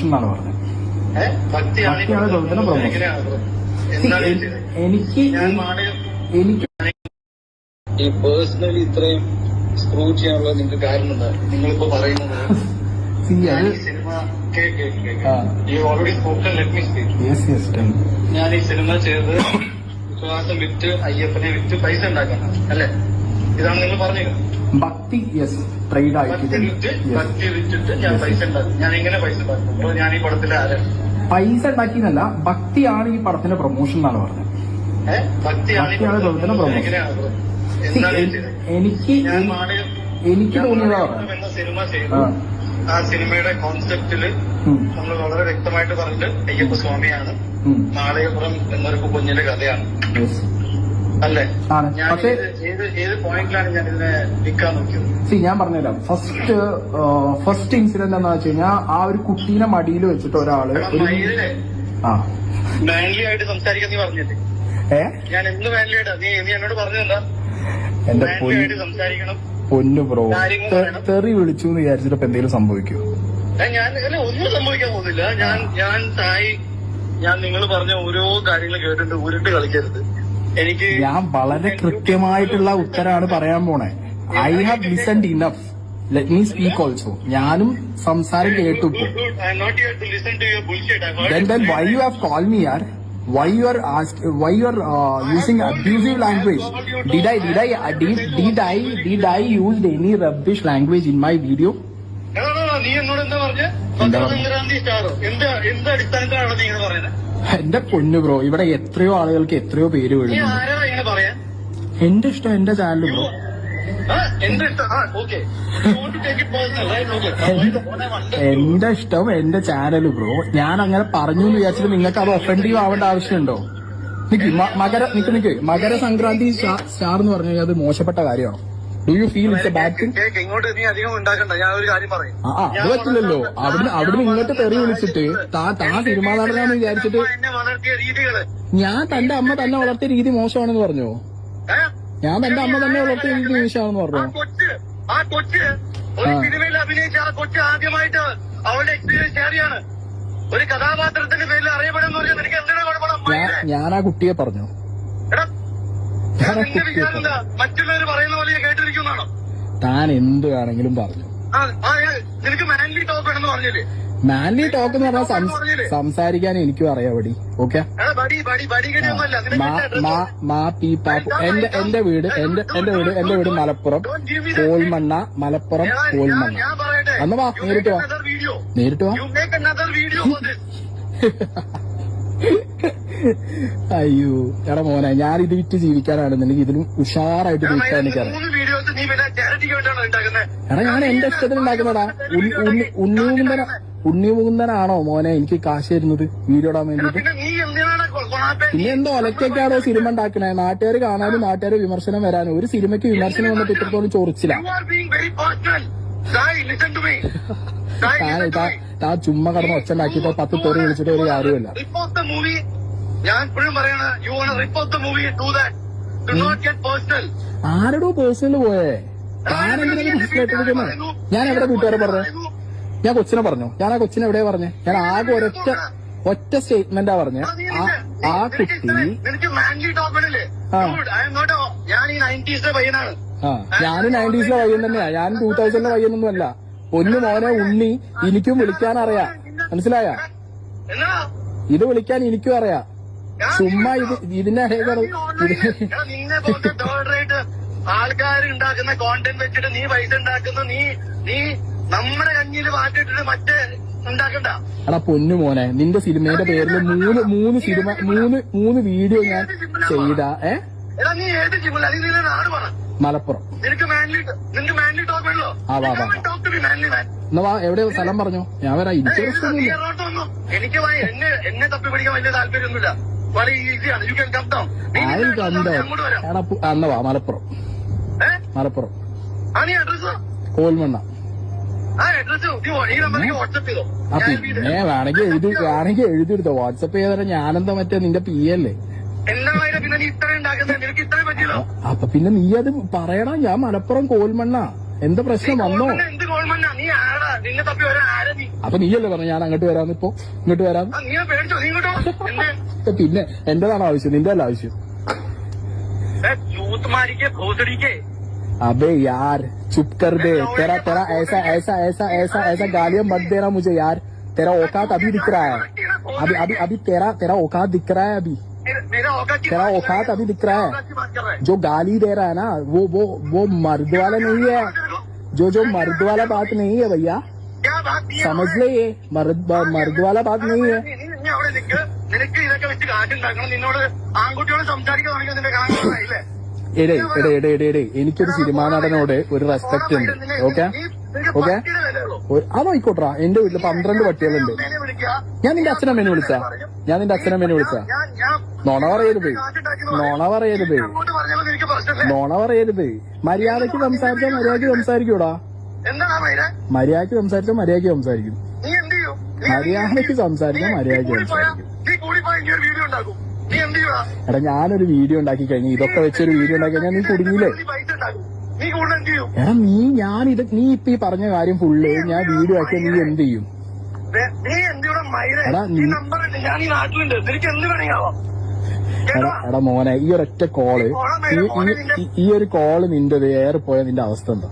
എന്നാണ് പറഞ്ഞത്. ഭക്തിയാണ് ദൈവത്തിന്റെ പ്രൊമോഷൻ. എനിക്ക് ഈ പേഴ്സണലി ഇത്രയും സ്ക്രൂ ചെയ്യാനുള്ള നിങ്ങൾക്ക് കാരണം എന്താ? നിങ്ങളിപ്പോ പറയുന്നത് cinema already spoken, let me speak. ഞാൻ ഈ സിനിമ ചെയ്ത് വിശ്വാസം വിറ്റ് അയ്യപ്പനെ വിറ്റ് പൈസ ഉണ്ടാക്കണം അല്ലെ? ഇതാണ് നിങ്ങൾ പറഞ്ഞത്. ഭക്തി ട്രേഡ് ആയിട്ട് ഭക്തി വിറ്റിട്ട് ഞാൻ പൈസ ഉണ്ടാക്കും. ഞാൻ എങ്ങനെ പൈസ ഉണ്ടാക്കും? ഞാൻ ഈ പടത്തിലെ ആരാണ്? പൈസ ഉണ്ടാക്കിയെന്നല്ല, ഭക്തിയാണ് ഈ പടത്തിന്റെ പ്രൊമോഷൻ എന്നാണ് പറഞ്ഞത്. ഭക്തിയാണ് ദൈവത്തിന്റെ പ്രൊമോഷൻ. എനിക്ക് തോന്നിയതാ എന്ന സിനിമ ചെയ്തു. ആ സിനിമയുടെ കോൺസെപ്റ്റില് നമ്മൾ വളരെ വ്യക്തമായിട്ട് പറഞ്ഞിട്ട് അയ്യപ്പ സ്വാമിയാണ്, നാളെയപ്പുറം എന്നൊരു കുഞ്ഞിന്റെ കഥയാണ് അല്ലേ? ഏത് പോയിന്റിലാണ് ഞാൻ ഇതിനെ നിൽക്കാൻ നോക്കിയത്? ഞാൻ പറഞ്ഞുതരാം. ഫസ്റ്റ് ഇൻസിഡന്റ് എന്താ വെച്ച് കഴിഞ്ഞാൽ, ആ ഒരു കുട്ടീനെ മടിയിൽ വെച്ചിട്ട് ഒരാള് മാൻലി ആയിട്ട് സംസാരിക്കാൻ നീ പറഞ്ഞില്ലേ? ഞാൻ എന്ത് മാൻലി ആയിട്ടാ? നീ എന്നോട് പറഞ്ഞതെന്താ? എന്റെ സംസാരിക്കണം പൊന്നു ബ്രോ, തെറി വിളിച്ചു എന്ന് വിചാരിച്ചിട്ട് എന്തെങ്കിലും സംഭവിക്കുമോ? ഞാൻ ഒന്നും സംഭവിക്കാൻ പോകുന്നില്ല. ഞാൻ നിങ്ങൾ പറഞ്ഞ ഓരോ കാര്യങ്ങളും കേട്ടിട്ട് ഉരുണ്ട് കളിക്കരുത്. ഞാൻ വളരെ കൃത്യമായിട്ടുള്ള ഉത്തരമാണ് പറയാൻ പോണേ. I have listened enough, let me speak also. ഞാനും സംസാരം കേട്ടു. Then why you have called me, yaar? Why you are using abusive language? Did I use any rubbish language in my video? നീ എന്നോട് എന്താ പറഞ്ഞ? എന്ത് അടിസ്ഥാനത്തിലാണ് നീ ഇങ്ങനെ പറയുന്നത്? എന്റെ പൊന്നു ബ്രോ, ഇവിടെ എത്രയോ ആളുകൾക്ക് എത്രയോ പേര് വീഴുന്നു. എന്റെ ഇഷ്ടം, എന്റെ ചാനൽ ബ്രോ. എന്റെ ഇഷ്ടം, എന്റെ ചാനൽ ബ്രോ. ഞാൻ അങ്ങനെ പറഞ്ഞു എന്ന് വിചാരിച്ചിട്ട് നിങ്ങൾക്ക് അത് ഒഫൻഡീവ് ആവേണ്ട ആവശ്യമുണ്ടോ? മകര സംക്രാന്തി സ്റ്റാർ എന്ന് പറഞ്ഞു കഴിഞ്ഞാൽ അത് മോശപ്പെട്ട കാര്യമാണോ? Do you feel it's A bad thing? അത് പറ്റില്ലല്ലോ. അവിടുന്ന് ഇങ്ങോട്ട് തെറി വിളിച്ചിട്ട് താൻ സിനിമാ നടനാന്ന് വിചാരിച്ചിട്ട് ഞാൻ തന്റെ അമ്മ തന്നെ വളർത്തിയ രീതി മോശമാണെന്ന് പറഞ്ഞോ? ഞാൻ തന്റെ അമ്മ തന്നെ വളർത്തിയ രീതി മോശമാണെന്ന് പറഞ്ഞോ? സിനിമയിൽ അഭിനയിച്ച ആ കൊച്ച് ആദ്യമായിട്ട് അവളുടെ എക്സ്പീരിയൻസ് ഷെയർ ചെയ്യാണ്. ഒരു കഥാപാത്രത്തിന്റെ പേരിൽ അറിയപ്പെടുന്ന ഞാൻ ആ കുട്ടിയെ പറഞ്ഞു. മറ്റുള്ളവർ പറയുന്ന പോലെ കേട്ടിരിക്കുന്നതാണോ? താൻ എന്ത് വേണമെങ്കിലും പറഞ്ഞു. നിനക്ക് മാൻലി ടോക്ക് വേണമെന്ന് പറഞ്ഞില്ലേ? മാൻലി ടോക്ക് എന്ന് പറഞ്ഞാൽ സംസാരിക്കാൻ എനിക്കും അറിയാം പടി. ഓക്കെ, എന്റെ വീട് മലപ്പുറം കോൽമണ്ണ. അന്ന് വാ, നേരിട്ട് വാ. അയ്യോ എടാ മോനെ, ഞാൻ ഇത് വിറ്റ് ജീവിക്കാനാണെന്നുണ്ടെങ്കിൽ ഇതിലും ഉഷാറായിട്ട് ജീവിക്കാൻ എനിക്കറിയാം. എടാ ഞാൻ എന്റെ ഇഷ്ടത്തിന് ഉണ്ടാക്കുന്നതാ. ഉണ്ണിമുകുന്ദനാണോ മോനെ എനിക്ക് കാശ് തരുന്നത് വീഡിയോ ഇടാൻ വേണ്ടിട്ട്? പിന്നെ എന്തോ ഒലക്കൊക്കെയാണോ സിനിമ ഉണ്ടാക്കണേ? നാട്ടുകാർ കാണാനും നാട്ടുകാർ വിമർശനം വരാനും. ഒരു സിനിമയ്ക്ക് വിമർശനം വന്നിട്ട് ഇത്രത്തോളം ചൊറിച്ചില്ല. താ ചുമ്മാ കടന്ന് ഒച്ച ഉണ്ടാക്കിയപ്പോ 10 തെറി വിളിച്ചിട്ട് ഒരു കാര്യമില്ല. ആരോടോ പേഴ്സണൽ പോയേ? ഞാൻ എവിടെ വീട്ടുകാരെ പറഞ്ഞേ? ഞാൻ കൊച്ചിനെ പറഞ്ഞു. ഞാൻ ആ കൊച്ചിനെ എവിടെയാ പറഞ്ഞേ? ഞാൻ ആകെ ഒറ്റ സ്റ്റേറ്റ്മെന്റാ പറഞ്ഞേ. ആ കുട്ടി ഞാനും 90s പയ്യൻ തന്നെയാ. ഞാൻ 2000 പയ്യനൊന്നും അല്ല. ഒന്ന് മോനെ ഉണ്ണി, എനിക്കും വിളിക്കാൻ അറിയാം. മനസ്സിലായ? ഇത് വിളിക്കാൻ എനിക്കും അറിയാം. ചുമ്മാ ഇതിന്റെ ആൾക്കാർ ഉണ്ടാക്കുന്ന കോണ്ടന്റ് വെച്ചിട്ട് നീ പൈസ ഉണ്ടാക്കുന്നു. നീ നമ്മുടെ കഞ്ഞിയിൽ മാറ്റിട്ടിട്ട് മറ്റേ ഉണ്ടാക്കണ്ട. എടാ പൊന്നു മോനെ, നിന്റെ സിനിമയുടെ പേരിൽ മൂന്ന് വീഡിയോ ഞാൻ ചെയ്ത. നീ ഏത് ജിമ്മിൽ? അല്ലെങ്കിൽ നീ നാട് പറ. മലപ്പുറം. നിനക്ക് മാൻലി ടോക്ക് വേണല്ലോ? എന്നാ വാ, എവിടെ സ്ഥലം പറഞ്ഞോ, ഞാൻ വരാം. എനിക്ക് എന്നെ തപ്പി പിടിക്കാൻ വലിയ താല്പര്യമൊന്നുമില്ല. അന്ന് വാ, മലപ്പുറം. കോൽമണ്ണ. പിന്നെ വേണമെങ്കിൽ എഴുതിയെടുത്തോ. വാട്സപ്പ് ചെയ്താൽ ഞാനെന്താ മറ്റേ നിന്റെ പി അല്ലേ? അപ്പൊ പിന്നെ നീ അത് പറയണം. ഞാൻ മലപ്പുറം കോൽമണ്ണ. എന്താ പ്രശ്നം വന്നോ? നിന്നെ തപ്പി വരാൻ ആരാ നീ? അപ്പൊ നീയല്ലേ പറഞ്ഞു ഞാൻ അങ്ങോട്ട് വരാന്ന് ഇപ്പൊ ഇങ്ങോട്ട് വരാന്ന്. നീ പേടിച്ചോ? നീ ഇങ്ങോട്ടോ? എന്തേ പിന്നെ എന്റേതാണോ ആവശ്യം, നിന്റെ അല്ല ആവശ്യം? യൂത്ത് മാരിക്കെ ഭോസടിക്കേ. अबे यार चुप कर दे, तेरा तेरा ऐसा ऐसा ऐसा ऐसा ऐसा गालियां मत देना मुझे यार, तेरा औकात अभी दिख रहा है, अभी अभी अभी तेरा तेरा औकात दिख रहा है, अभी मेरा औकात की तेरा बात कर औकात रहा है? अभी दिख रहा औकात की बात कर रहा है। है। जो गाली दे रहा है ना वो मर्द वाला नहीं है, जो मर्द वाला बात नहीं है भैया, क्या बात नहीं है? समझ ले, ये मर्द वाला बात नहीं है। നീ അവിടെ നിൽക്ക്. നിനക്ക് ഇതൊക്കെ വെച്ച് കാറ്റുണ്ടാക്കണം. നിന്നോട് ആൺകുട്ടിയോട് സംസാരിക്കാൻ തുടങ്ങിയ നിന്റെ കാണാനില്ലേ? എടേ എടേ എടേ എടേ എടേ എനിക്കൊരു സിനിമാ നടനോട് ഒരു റെസ്പെക്ട് ഉണ്ട്. ഓക്കെ ഓക്കെ അതായിക്കോട്ടെ. എന്റെ വീട്ടില് 12 പട്ടികളുണ്ട്. ഞാൻ നിന്റെ അച്ഛനമ്മേനെ വിളിച്ചാ? ഞാൻ നിന്റെ അച്ഛനമ്മേനെ വിളിച്ചാ? നോണ പറയരുത്, നോണ പറയരുത്, നോണ പറയരുത്. മര്യാദക്ക് സംസാരിച്ചാൽ മര്യാദക്ക് സംസാരിക്കൂടാ. മര്യാദക്ക് സംസാരിച്ചാൽ മര്യാദക്ക് സംസാരിക്കും. മര്യാദക്ക് സംസാരിച്ചാൽ മര്യാദക്ക് സംസാരിക്കും. എടാ ഞാനൊരു വീഡിയോ ഉണ്ടാക്കി കഴിഞ്ഞു, ഇതൊക്കെ വെച്ചൊരു വീഡിയോ ഉണ്ടാക്കി കഴിഞ്ഞാൽ നീ കുടുങ്ങിയില്ലേ? എടാ നീ ഇപ്പൊ ഈ പറഞ്ഞ കാര്യം ഫുള്ള് ഞാൻ വീഡിയോ ആക്കിയാൽ നീ എന്ത് ചെയ്യും? എടാ മോനെ ഈ ഒരൊറ്റ കോള്, ഈ ഒരു കോള് നിന്റെ ഏറെ പോയ നിന്റെ അവസ്ഥ എന്താ?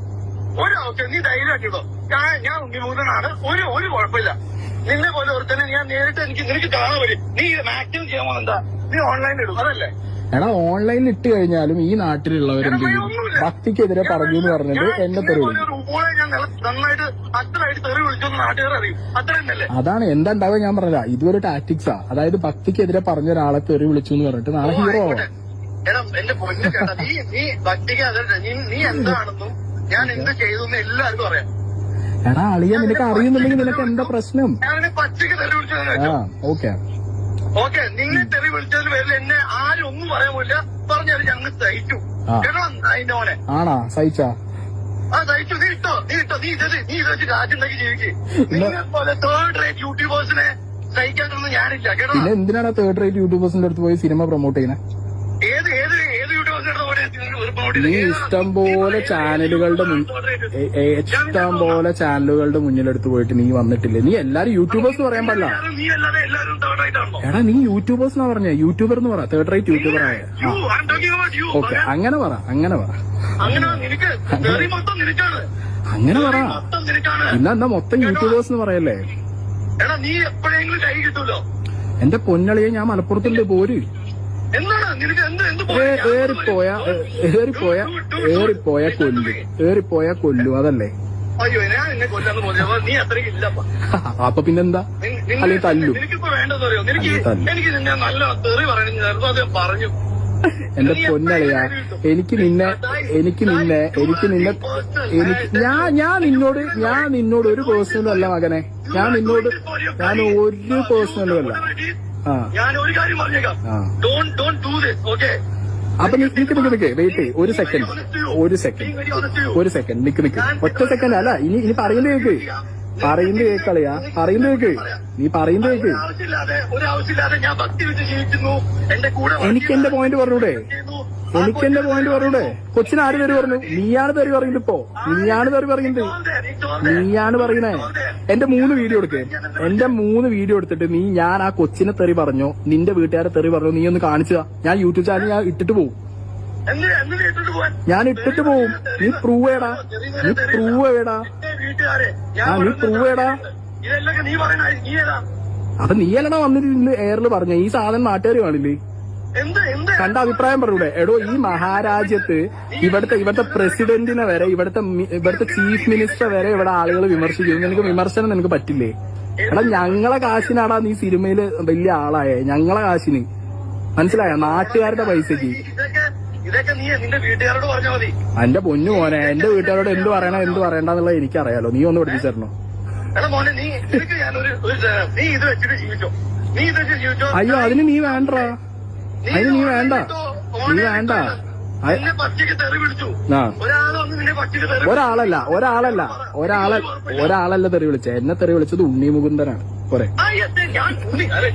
നീ ധൈര്യമാക്കിട്ടോ. ഞാൻ ഉണ്ണിമൂതനാണ്. ഒരു കുഴപ്പമില്ല. നിന്നെ പോലെ ഒരുത്തന്നെ ഞാൻ നേരിട്ട് നിനക്ക് കാണാൻ വരും. നീ മാക്സിമം ചെയ്യാൻ പോകുന്നെന്താ? നീ ഓൺലൈനിൽ ഇടും, അതല്ലേ? എടാ ഓൺലൈനിൽ ഇട്ട് കഴിഞ്ഞാലും ഈ നാട്ടിലുള്ളവരെന്ത് ചെയ്യും? ഭക്തിക്കെതിരെ പറഞ്ഞു എന്ന് പറഞ്ഞിട്ട് എന്നെ തെറി വിളിക്കും. നന്നായിട്ട് അത്രയായിട്ട് തെറി വിളിച്ചൊന്ന് നാട്ടുകാർ അറിയും. അത്രയും തന്നെ. അതാണ് എന്താ ഉണ്ടാവുക ഞാൻ പറഞ്ഞ ഇതൊരു ടാക്ടിക്സാ. അതായത് ഭക്തിക്കെതിരെ പറഞ്ഞ ഒരാളെ തെറി വിളിച്ചു എന്ന് പറഞ്ഞിട്ട് നാളെ ഹീറോ ആവാം. എടാ എന്റെ പൊന്നു കേട്ടാ, നീ ഭക്തിക്ക് അതല്ല, നീ എന്താണെന്നും ഞാൻ എന്ത് ചെയ്തു എല്ലാവർക്കും അറിയാം. എടാ അളിയ നിനക്ക് അറിയുന്നുണ്ടെങ്കിൽ നിനക്ക് എന്താ പ്രശ്നം? ഞാനെ പച്ചക്ക് തെറി വിളിച്ചത്. ഓക്കെ ഓക്കെ, നിന്നെ തെറി വിളിച്ചതിന് പേരിൽ എന്നെ ആരും ഒന്നും പറയാൻ പോയില്ല. പറഞ്ഞാൽ ഞങ്ങൾ സഹിച്ചു. കേട്ടോ അതിന്റെ മോനെ? ആണാ സഹിച്ചാ? ആ സഹിച്ചു. നീ ഇട്ടോ നീ ഇത് വെച്ച് കാറ്റുണ്ടാക്കി ജീവിക്ക്. നിങ്ങളെ പോലെ തേർഡ് റേറ്റ് യൂട്യൂബേഴ്സിനെ സഹിക്കാനൊന്നും ഞാനില്ല. കേട്ടോ? പിന്നെ എന്തിനാണ് തേർഡ് റേറ്റ് യൂട്യൂബേഴ്സിന്റെ അടുത്ത് പോയി സിനിമ പ്രൊമോട്ട് ചെയ്യുന്നത്? ഏത് യൂട്യൂബേഴ്സിന്റെ നീ ഇഷ്ടം പോലെ ചാനലുകളുടെ മുന്നിലെടുത്ത് പോയിട്ട് നീ വന്നിട്ടില്ലേ? നീ എല്ലാരും യൂട്യൂബേഴ്സ് പറയാൻ പാടില്ല. എടാ നീ യൂട്യൂബേഴ്സ് എന്നാ പറഞ്ഞ, യൂട്യൂബർ എന്ന് പറ, തേർഡ് റേറ്റ് യൂട്യൂബർ ആയ. ഓക്കെ അങ്ങനെ പറ. അങ്ങനെ പറ. ഇന്നെന്താ മൊത്തം യൂട്യൂബേഴ്സ് എന്ന് പറയല്ലേ? നീ എപ്പോഴെങ്കിലും കൈ കിട്ടൂലോ. എന്റെ പൊന്നളിയെ ഞാൻ മലപ്പുറത്തുണ്ട്, പോര്. ഏറിപ്പോയ കൊല്ലു അതല്ലേ? അയ്യോ ഞാൻ എന്നെ കൊല്ലാന്ന് പോലെ നീ അത്രയ്ക്ക് ഇല്ലപ്പ. അപ്പൊ പിന്നെന്താ? അല്ലെങ്കിൽ തല്ലു. എനിക്കിപ്പോ വേണ്ടത് അറിയോ? എനിക്ക് നിന്നെ നല്ല തെറി പറയണെന്ന് പറഞ്ഞു. എന്റെ പൊന്നളിയാ എനിക്ക് നിന്നോട് ഒരു പേഴ്സണലും അല്ല മകനെ. ഞാൻ ഒരു പേഴ്സണലും അല്ല. ഞാൻ ഒരു കാര്യം പറഞ്ഞേക്കാം. Don't do this, okay? അപ്പൊ നിക്ക് വെയിറ്റ് ഒരു സെക്കൻഡ് നിക്ക് ഒറ്റ സെക്കൻഡ് അല്ല. ഇനി പറയുന്നത് കേക്ക്, നീ പറയുന്നത് കേക്ക്. എനിക്ക് എന്റെ പോയിന്റ് പറഞ്ഞൂടെ? കൊച്ചിന് ആര് തെറി പറഞ്ഞു? നീയാണ് തെറി പറയുന്നത്. ഇപ്പോ നീയാണ് പറയണേ. എന്റെ 3 വീഡിയോ എടുത്തിട്ട് നീ ഞാൻ ആ കൊച്ചിനെ തെറി പറഞ്ഞോ, നിന്റെ വീട്ടുകാരെ തെറി പറഞ്ഞോ, നീ ഒന്ന് കാണിച്ചാ ഞാൻ യൂട്യൂബ് ചാനൽ ഞാൻ ഇട്ടിട്ട് പോവും. നീ പ്രൂവ് ചെയ്യടാ. അപ്പൊ നീയല്ലടാ വന്നിട്ട് എയറിൽ പറഞ്ഞ ഈ സാധനം നാട്ടുകാർ കാണില്ലേ? കണ്ട അഭിപ്രായം പറഞ്ഞൂടെ? എടോ ഈ മഹാരാജ്യത്ത് ഇവിടുത്തെ പ്രസിഡന്റിനെ വരെ ഇവിടുത്തെ ചീഫ് മിനിസ്റ്റർ വരെ ഇവിടെ ആളുകൾ വിമർശിക്കുന്നു. നിനക്ക് വിമർശനം നിനക്ക് പറ്റില്ലേ? എടാ ഞങ്ങളെ കാശിനാടാ നീ സിനിമയില് വലിയ ആളായേ. ഞങ്ങളെ കാശിന് മനസ്സിലായ? നാട്ടുകാരുടെ പൈസക്ക്. ഇതൊക്കെ നീ നിന്റെ വീട്ടുകാരോട് പറഞ്ഞാൽ മതി. എന്റെ പൊന്നു മോനെ, എന്റെ വീട്ടുകാരോട് എന്ത് പറയണം എന്ത് പറയണ്ടെന്നുള്ളത് എനിക്കറിയാലോ. നീ ഒന്ന് പഠിപ്പിച്ചു തരണോ? എടാ മോനെ, നീ ഇത് വെച്ചിട്ട് ജീവിച്ചോ. അയ്യോ അതിന് നീ വേണ്ട. ഒരാളല്ല തെറി വിളിച്ചത്. എന്നെ തെറി വിളിച്ചത് ഉണ്ണി മുകുന്ദനാണ്. പോരെ?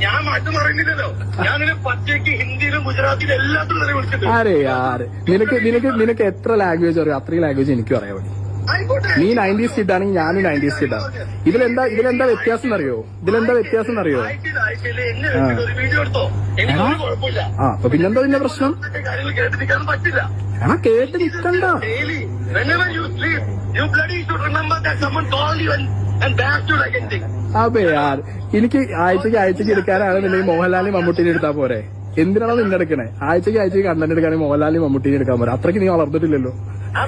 ഞാൻ മാറ്റം പറയുന്നില്ലല്ലോ. ഞാനിന് പച്ചയ്ക്ക് ഹിന്ദിയിലും ഗുജറാത്തിലും എല്ലാത്തിലും തെറി വിളിച്ചിട്ടുണ്ട്. നിനക്ക് എത്ര ലാംഗ്വേജ് അറിയാം? അത്രയും ലാംഗ്വേജ് എനിക്കും അറിയാൻ വേണ്ടി. ആയിക്കോട്ടെ. നീ 90s കിഡ് ആണെങ്കിൽ ഞാനും 90s കിഡാണ്. ഇതിലെന്താ വ്യത്യാസം എന്നറിയോ? ആഴ്ചയില് എന്നെ വെച്ചിട്ട് ഒരു വീഡിയോ എടുത്തോ, എനിക്ക് ഒരു കുഴപ്പമില്ല. അപ്പൊ പിന്നെന്താ പിന്നെ പ്രശ്നം? കാര്യങ്ങൾ കേട്ട് നിൽക്കാൻ പറ്റില്ല. കേട്ട് നിൽക്കണ്ട. Daily, whenever you sleep, you bloody should remember that someone called you and back you like anything. അതെ യാർ, എനിക്ക് ആഴ്ചക്ക് എടുക്കാനാണെന്നുണ്ടെങ്കിൽ മോഹൻലാലിനും മമ്മൂട്ടിനെ എടുത്താ പോരെ? എന്തിനാണോ നിന്നെ എടുക്കണേ? ആഴ്ചക്ക് കണ്ടന്റ് എടുക്കാണെങ്കിൽ മോഹൻലാലിനും മമ്മൂട്ടിനെ എടുക്കാൻ പോരെ? അത്രയ്ക്ക് നീ വളർന്നിട്ടില്ലല്ലോ.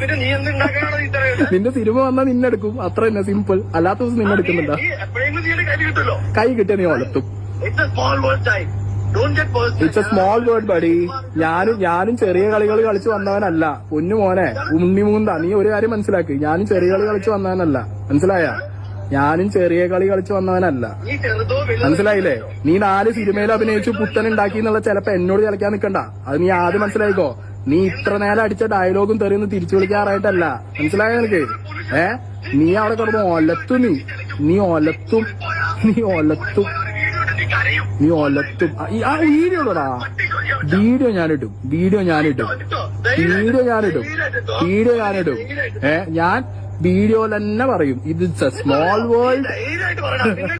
പിന്നെ നീ എന്തുണ്ടാക്കാനാണോ ഈ തരയത്? നിന്റെ സിനിമ വന്നാൽ നിന്നെടുക്കും, അത്ര തന്നെ സിമ്പിൾ. അല്ലാത്ത ദിവസം നിന്നെ എടുക്കുന്നുണ്ടോ? എപ്പോഴെങ്കിലും നീ കൈ കിട്ടുമല്ലോ. കൈ കിട്ടിയ നീ വളർത്തും. It's a small word, child. Don't get personal. It's A small word buddy. ഞാനും ചെറിയ കളികൾ കളിച്ചു വന്നവനല്ല. പൊന്നു മോനെ ഉണ്ണിമൂന്ത, നീ ഒരു കാര്യം മനസ്സിലാക്ക്. ഞാനും ചെറിയ കളി കളിച്ചു വന്നവനല്ല. മനസ്സിലായ? ഞാനും ചെറിയ കളി കളിച്ചു വന്നവനല്ല. നീ ചെറുതോ വലുതോ മനസ്സിലായില്ലേ? നീ 4 സിനിമയിൽ അഭിനയിച്ചു പുത്തൻ ഉണ്ടാക്കി എന്നുള്ള ചിലപ്പോ എന്നോട് കളിക്കാൻ നിൽക്കണ്ട. അത് നീ ആദ്യം മനസ്സിലായിക്കോ. നീ ഇത്ര നേരം അടിച്ച ഡയലോഗും തെറിയൊന്നും തിരിച്ചു വിളിക്കാറായിട്ടല്ല. മനസ്സിലായോ നിനക്ക്? നീ അവിടെ കിടന്ന് ഒലത്തും. നീ ഒലത്തും. ആ വീഡിയോ ഉള്ളടാ. വീഡിയോ ഞാനിടും. ഞാൻ വീഡിയോയിൽ തന്നെ പറയും. ഇത് സ്മോൾ വേൾഡ്. ധൈര്യമായിട്ട് പറയണം.